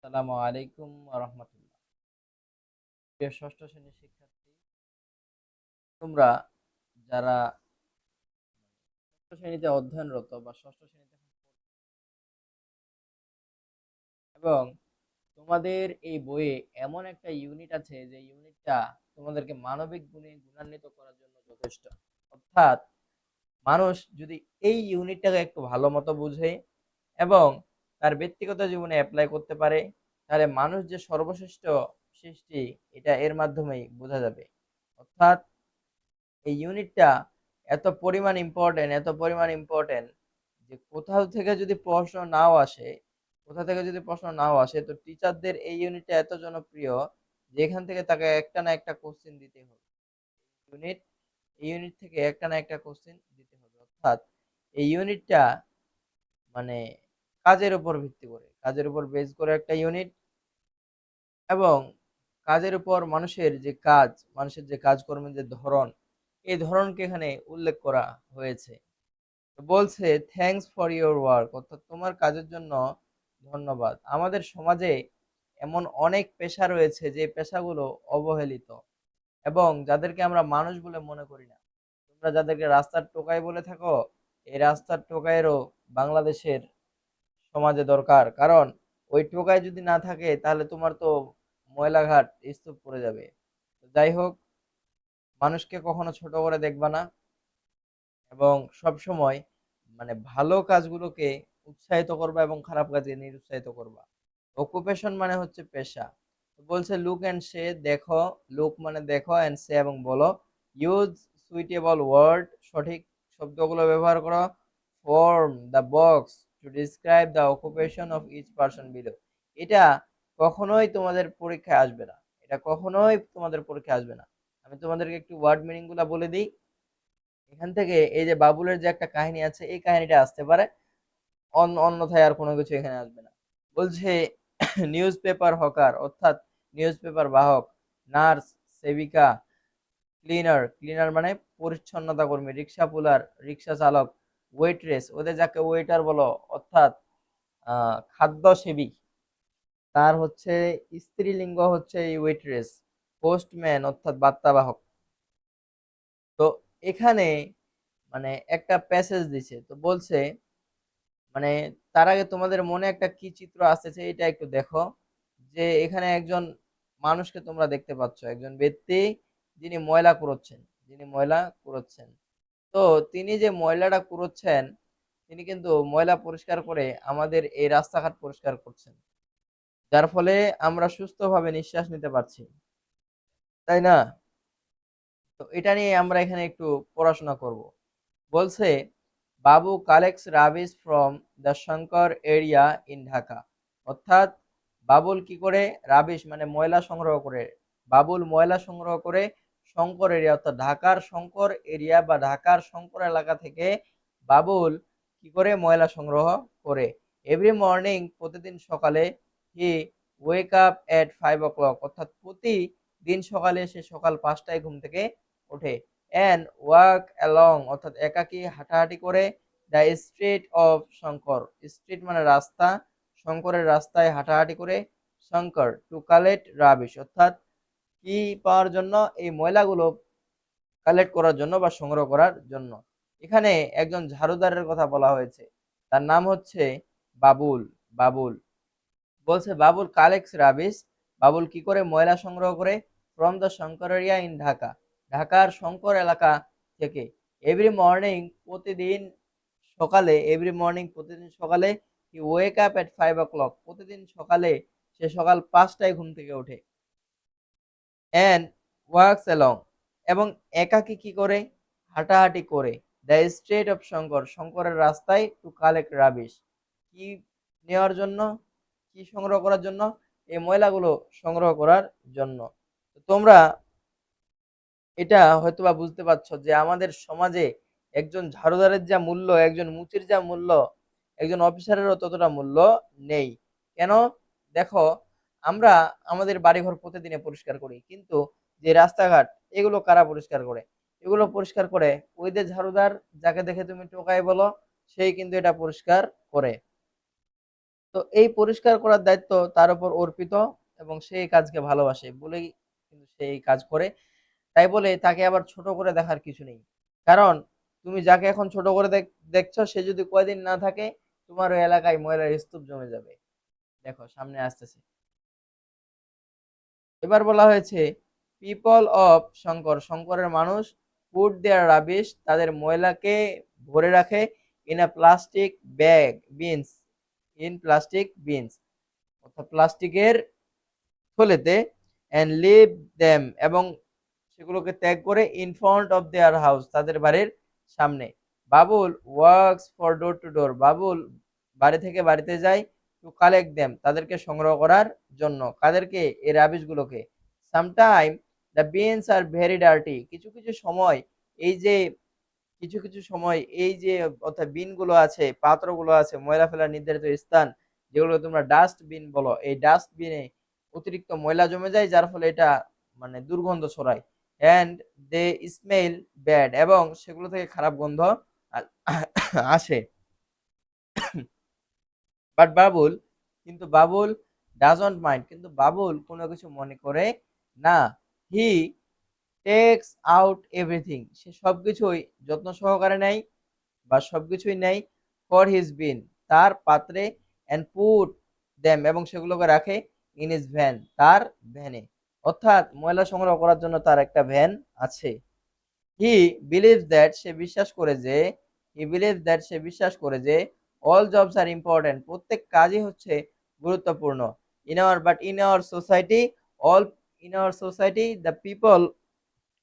আসসালামু আলাইকুম রহমতুল্লাহ। প্রিয় ষষ্ঠ শ্রেণীর শিক্ষার্থী, তোমরা যারা ষষ্ঠ শ্রেণীতে অধ্যয়নরত বা ষষ্ঠ শ্রেণীতে এবং তোমাদের এই বইয়ে এমন একটা ইউনিট আছে যে ইউনিটটা তোমাদেরকে মানবিক গুণে গুণান্বিত করার জন্য যথেষ্ট। অর্থাৎ মানুষ যদি এই ইউনিটটাকে একটু ভালো মতো বুঝে এবং তার ব্যক্তিগত জীবনে অ্যাপ্লাই করতে পারে, তাহলে মানুষ যে সর্বশ্রেষ্ঠ সৃষ্টি এটা এর মাধ্যমেই বোঝা যাবে। অর্থাৎ এই ইউনিটটা এত পরিমাণ ইম্পর্টেন্ট যে কোথা থেকে যদি প্রশ্ন নাও আসে তো টিচারদের এই ইউনিটটা এত জনপ্রিয় যে এখান থেকে তাকে একটা না একটা কোশ্চেন দিতে হবে। ইউনিট এই ইউনিট থেকে একটা না একটা কোশ্চেন দিতে হবে। অর্থাৎ এই ইউনিটটা মানে কাজের উপর বেস করে একটা ইউনিট এবং কাজের উপর মানুষের যে কাজকর্মের যে ধরন, এই ধরনকে এখানে উল্লেখ করা হয়েছে। তো বলছে থ্যাঙ্কস ফর ইওর ওয়ার্ক, অর্থাৎ তোমার কাজের জন্য ধন্যবাদ। আমাদের সমাজে এমন অনেক পেশা রয়েছে যে পেশাগুলো অবহেলিত এবং যাদেরকে আমরা মানুষ বলে মনে করি না। তোমরা যাদেরকে রাস্তার টোকাই বলে থাকো, এই রাস্তার টোকাইয়েরও বাংলাদেশের সমাজে দরকার। কারণ ওই টোকাই যদি না থাকে তাহলে তোমার তো ময়লাঘাট স্তূপ পড়ে যাবে। তো যাই হোক, মানুষকে কখনো ছোট করে দেখবা না এবং সব সময় ভালো কাজগুলোকে উৎসাহিত করবা এবং খারাপ কাজকে নিরুৎসাহিত করবা। অকুপেশন মানে হচ্ছে পেশা। তো বলছে লুক এন্ড সে, দেখো। লুক মানে দেখো, এন্ড সে এবং বলো। ইউজ সুইটেবল ওয়ার্ড, সঠিক শব্দগুলো ব্যবহার করো। Form the box to describe the occupation of each person below. এটা কখনোই তোমাদের পরীক্ষায় আসবে না। আমি তোমাদেরকে একটু ওয়ার্ড মিনিং গুলা বলে দিই। এখান থেকে এই যে বাবুলের যে একটা কাহিনী আছে, এই কাহিনীটা আসতে পারে, অন্যথায় আর কোনো কিছু এখানে আসবে না। বলছে নিউজ পেপার হকার, অর্থাৎ নিউজ পেপার বাহক। নার্স, সেবিকা। ক্লিনার, ক্লিনার মানে পরিচ্ছন্নতা কর্মী। রিক্সা পুলার, রিক্সা চালক। ওয়েট্রেস, ওদের যাকে ওয়েটার বলো, অর্থাৎ খাদ্য সেবী। তার হচ্ছে স্ত্রীলিঙ্গ হচ্ছে এই ওয়েট্রেস। পোস্টম্যান অর্থাৎ বার্তাবাহক। তো এখানে একটা প্যাসেজ দিছে, তো বলছে মানে তার আগে তোমাদের মনে একটা কি চিত্র আসতেছে এটা একটু দেখো। যে এখানে একজন মানুষকে তোমরা দেখতে পাচ্ছ, একজন ব্যক্তি যিনি ময়লা কুড়োচ্ছেন। তো তিনি যে ময়লাটা কুড়োচ্ছেন, তিনি কিন্তু ময়লা পরিষ্কার করে আমাদের এই রাস্তাঘাট পরিষ্কার করছেন, যার ফলে আমরা সুস্থভাবে নিঃশ্বাস নিতে পারছি, তাই না? তো এটা নিয়ে আমরা এখানে একটু পড়াশোনা করব। বলছে বাবু collects rubbish from the Shankar area in Dhaka. অর্থাৎ বাবুল কি করে রাবিশ মানে ময়লা সংগ্রহ করে, বাবুল ময়লা সংগ্রহ করে শঙ্কর এরিয়া অর্থাৎ ঢাকার শঙ্কর এরিয়া বা ঢাকার শঙ্কর এলাকা থেকে বাবুল কি করে ময়লা সংগ্রহ করে। এভরি মর্নিং, প্রতিদিন সকালে। হি ওয়েক আপ এট 5 o'clock, অর্থাৎ প্রতিদিন সকালে সে সকাল 5টায় ঘুম থেকে ওঠে। অ্যান্ড ওয়াক অ্যালং, অর্থাৎ একাকী হাঁটাহাঁটি করে। The street of Shankar, street মানে রাস্তা, শঙ্করের রাস্তায় হাঁটাহাঁটি করে। শঙ্কর টু কালেক্ট রাবিশ, অর্থাৎ কি পাওয়ার জন্য, এই ময়লাগুলো কালেক্ট করার জন্য বা সংগ্রহ করার জন্য। এখানে একজন ঝাড়ুদারের কথা বলা হয়েছে, তার নাম হচ্ছে বাবুল। বাবুল বলছে বাবুল কালেক্টস রাবিশ, বাবুল কি করে ময়লা সংগ্রহ করে। From the Shankar area in Dhaka, ঢাকার শঙ্কর এলাকা থেকে। এভরি মর্নিং, প্রতিদিন সকালে। হি ওয়েক আপ এট 5 o'clock, প্রতিদিন সকালে সে সকাল 5টায় ঘুম থেকে ওঠে। অ্যান্ড ওয়ার্কস অ্যালং, এবং একাকী কি করে, হাঁটাহাঁটি করে। দ্য স্ট্রিট অফ শঙ্কর, শঙ্করের রাস্তায়। টু কালেক্ট রাবিশ, কি নেওয়ার জন্য, কি সংগ্রহ করার জন্য, এই ময়লাগুলো সংগ্রহ করার জন্য। তো তোমরা এটা হয়তোবা বুঝতে পারছো যে আমাদের সমাজে একজন ঝাড়ুদারের যা মূল্য, একজন মুচির যা মূল্য, একজন অফিসারেরও ততটা মূল্য নেই। কেন? দেখো, আমরা আমাদের বাড়িঘর প্রতিদিনে পরিষ্কার করি, কিন্তু যে রাস্তাঘাট, এগুলো কারা পরিষ্কার করে? এগুলো পরিষ্কার করে ওই যে ঝাড়ুদার, যাকে দেখে তুমি টোকাই বলো, সেই কিন্তু এটা পরিষ্কার করে। তো এই পরিষ্কার করার দায়িত্ব তার উপর অর্পিত এবং সে এই কাজকে ভালোবাসে বলেই কিন্তু সে এই কাজ করে। তাই বলে তাকে আবার ছোট করে দেখার কিছু নেই। কারণ তুমি যাকে এখন ছোট করে দেখছো সে যদি কয়দিন না থাকে তোমার ওই এলাকায় ময়লার স্তূপ জমে যাবে। দেখো সামনে আসতেছে। এবার বলা হয়েছে পিপল অফ শঙ্কর, শঙ্করের মানুষ পুট দেয়ার রাবিশ, তাদের ময়লাকে ভরে রাখে in a plastic bag beans, in plastic beans অর্থাৎ প্লাস্টিকের থলেতে, অ্যান্ড লিভ দেম এবং সেগুলোকে ত্যাগ করে in front of their house, তাদের বাড়ির সামনে। Babul works for door to door, Babul বাড়ি থেকে বাড়িতে যায় টু কালেক্ট দেম, তাদেরকে সংগ্রহ করার জন্য। কাদেরকে? এই রাবিশ গুলোকে। Sometime the beans are very dirty, কিছু কিছু সময় এই যে কিছু কিছু সময় এই যে অর্থাৎ বিনগুলো আছে, পাত্রগুলো আছে, ময়লা ফেলার নির্ধারিত স্থান, যেগুলো তোমরা ডাস্টবিন বলো, এই ডাস্টবিনে অতিরিক্ত ময়লা জমে যায় যার ফলে এটা মানে দুর্গন্ধ ছড়ায়। অ্যান্ড দে স্মেল ব্যাড, এবং সেগুলো থেকে খারাপ গন্ধ আসে। বাট বাবুল, কিন্তু বাবুল ডাজন্ট মাইন্ড, কিন্তু বাবুল কোনো কিছু মনে করে না। হি টেক্স আউট এভরিথিং, সে সবকিছুই যত্ন সহকারে নেয় বা সবকিছুই নেয় ফর হিজ বিন, তার পাত্রে, অ্যান্ড পুট দেম এবং সেগুলোকে রাখে ইন হিজ ভ্যান, তার ভ্যানে। অর্থাৎ ময়লা সংগ্রহ করার জন্য তার একটা ভ্যান আছে। হি বিলিভস দ্যাট, সে বিশ্বাস করে যে, হি বিলিভস দ্যাট সে বিশ্বাস করে যে অল জবস আর ইম্পর্টেন্ট, প্রত্যেক কাজই হচ্ছে গুরুত্বপূর্ণ। In our but in our society all, in our society the people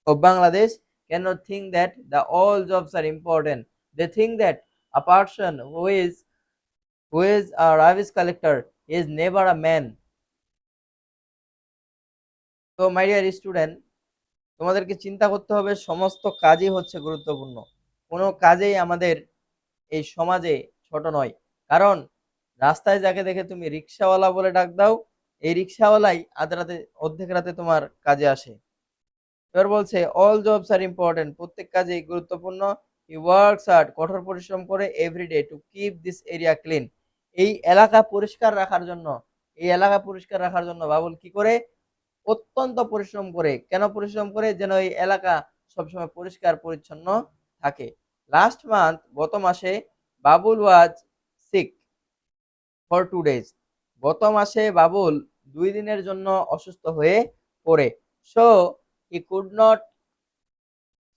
of Bangladesh cannot think that the all jobs are important. They think that a person who is a rubbish collector is never a man. So my dear student, তোমাদেরকে চিন্তা করতে হবে সমস্ত কাজই হচ্ছে গুরুত্বপূর্ণ। কোনো কাজেই আমাদের এই সমাজে ছোট নয়। কারণ রাস্তায় যাকে দেখে তুমি রিক্সাওয়ালা বলে ডাক দাও, এই রিক্সাওয়ালাই আধ রাতে অর্ধেক রাতে তোমার কাজে আসে। এবার বলছে অল জবস আর ইম্পর্টেন্ট, প্রত্যেক কাজেই গুরুত্বপূর্ণ। হি ওয়ার্কস হার্ড, কঠোর পরিশ্রম করে every day to keep this area clean, এই এলাকা পরিষ্কার রাখার জন্য। এই এলাকা পরিষ্কার রাখার জন্য বাবুল কি করে? অত্যন্ত পরিশ্রম করে। কেন পরিশ্রম করে? যেন এই এলাকা সবসময় পরিষ্কার পরিচ্ছন্ন থাকে। লাস্ট মান্থ, গত মাসে, Babul was sick for 2 days, গত মাসে বাবুল 2 দিনের জন্য অসুস্থ হয়ে পড়ে। So he could not,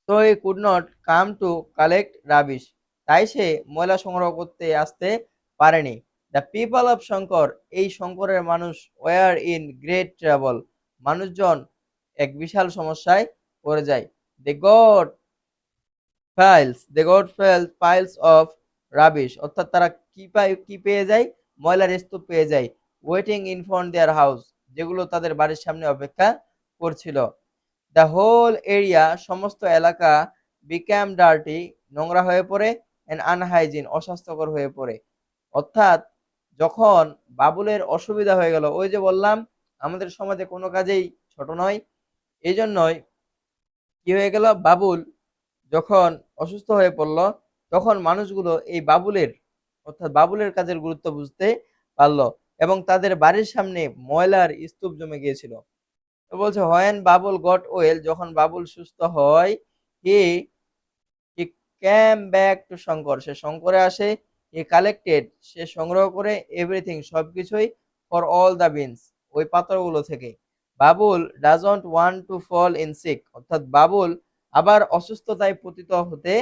so he could not come to collect rubbish, তাই সে ময়লা সংগ্রহ করতে আসতে পারেনি। দ্য পিপল অফ শঙ্কর, এই শঙ্করের মানুষ, ওয়ার ইন গ্রেট ট্রাবল, মানুষজন এক বিশাল সমস্যায় পড়ে যায়। They got piles of rubbish, অর্থাৎ তারা কি পেয়ে যায়? ময়লার স্তূপ পেয়ে যায়। Waiting in front their house, যেগুলো তাদের বাড়ির সামনে অপেক্ষা করছিল। দ্য হোল এরিয়া, সমস্ত এলাকা, বিক্যাম ডার্টি, নোংরা হয়ে পড়ে, অ্যান্ড আনহাইজিন, অস্বাস্থ্যকর হয়ে পড়ে। অর্থাৎ যখন বাবুলের অসুবিধা হয়ে গেল, ওই যে বললাম আমাদের সমাজে কোনো কাজেই ছোট নয়, এই জন্যই কি হয়ে গেল, বাবুল যখন অসুস্থ হয়ে পড়ল তখন মানুষগুলো এই বাবুলের অর্থাৎ বাবুলের কাজের গুরুত্ব বুঝতে পারলো এবং তাদের বাড়ির সামনে ময়লার স্তূপ জমে গিয়েছিল। তো বলছে হোয়েন বাবুল গট ওয়েল, যখন বাবুল সুস্থ হয়, হি হি ক্যাম ব্যাক টু শঙ্কর, সে শঙ্করে আসে। হি কালেক্টেড, সে সংগ্রহ করে এভরিথিং, সবকিছুই, ফর অল দ্য বিনস, ওই পাত্রগুলো থেকে। Babul doesn't want to fall in sick, অর্থাৎ বাবুল আবার অসুস্থতায় পতিত হতে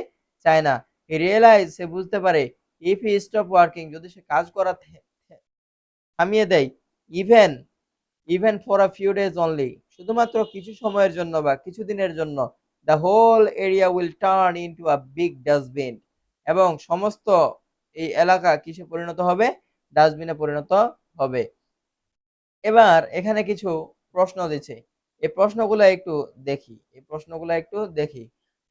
চায় না। হি রিয়েলাইজ, সে বুঝতে পারে, ইফ হি স্টপ ওয়ার্কিং, যদি সে কাজ করা থামিয়ে দেয়, even even for a few days only, শুধুমাত্র কিছু সময়ের জন্য বা কিছু দিনের জন্য, the whole area will turn into a big dustbin, এবং সমস্ত এই এলাকা কিসে পরিণত হবে? ডাস্টবিনে পরিণত হবে। এবার এখানে কিছু প্রশ্ন দিচ্ছে, এই প্রশ্নগুলো একটু দেখি,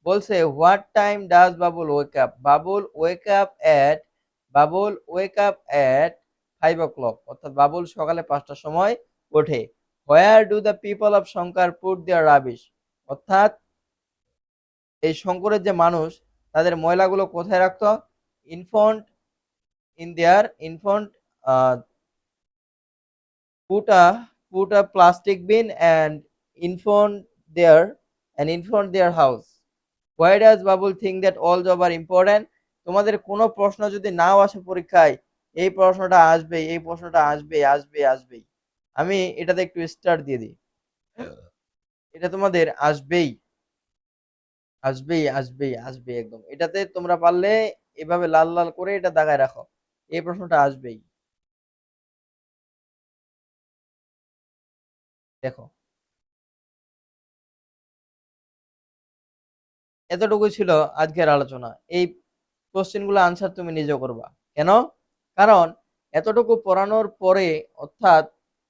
বলছে what time does Babul wake up, Babul wake up at 5 o'clock, অর্থাৎ বাবুল সকালে 5টার সময় ওঠে। Where do the people of Shankar put their rubbish, অর্থাৎ এই শঙ্করের যে মানুষ তাদের ময়লাগুলো কোথায় রাখতো? In front in their in front Put a plastic bin in front there in front their house. Why does Babul think that all job are important? তোমাদের কোনো প্রশ্ন যদি নাও আসে পরীক্ষায়, এই প্রশ্নটা আসবে, এই প্রশ্নটা আসবে, আসবে, আসবেই। আমি এটাতে একটু স্টার দিয়ে দিই। এটা তোমাদের আসবেই, আসবেই, আসবেই, আসবে একদম। এটাতে তোমরা পারলে এভাবে লাল লাল করে এটা দাগায় রাখো। এই প্রশ্নটা আসবেই। দেখো, এতটুকুই ছিল আজকের আলোচনা। এই কোশ্চেন গুলো আনসার তুমি নিজে করবা। কেন? কারণ এতটুকু পড়ানোর পরে, অর্থাৎ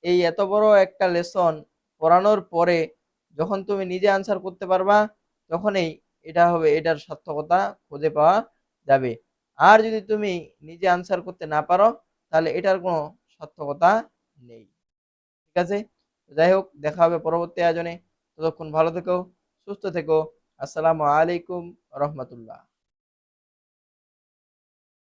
এই এত বড় একটা লেসন পড়ানোর পরে যখন তুমি নিজে আনসার করতে পারবা, তখনই এটা হবে, এটার সার্থকতা খুঁজে পাওয়া যাবে। আর যদি তুমি নিজে আনসার করতে না পারো, তাহলে এটার কোনো সার্থকতা নেই। ঠিক আছে? যাই হোক, দেখা হবে পরবর্তী আয়োজনে। ততক্ষণ ভালো থেকো, সুস্থ থেকো। আসসালামু আলাইকুম রহমতুল্লাহ।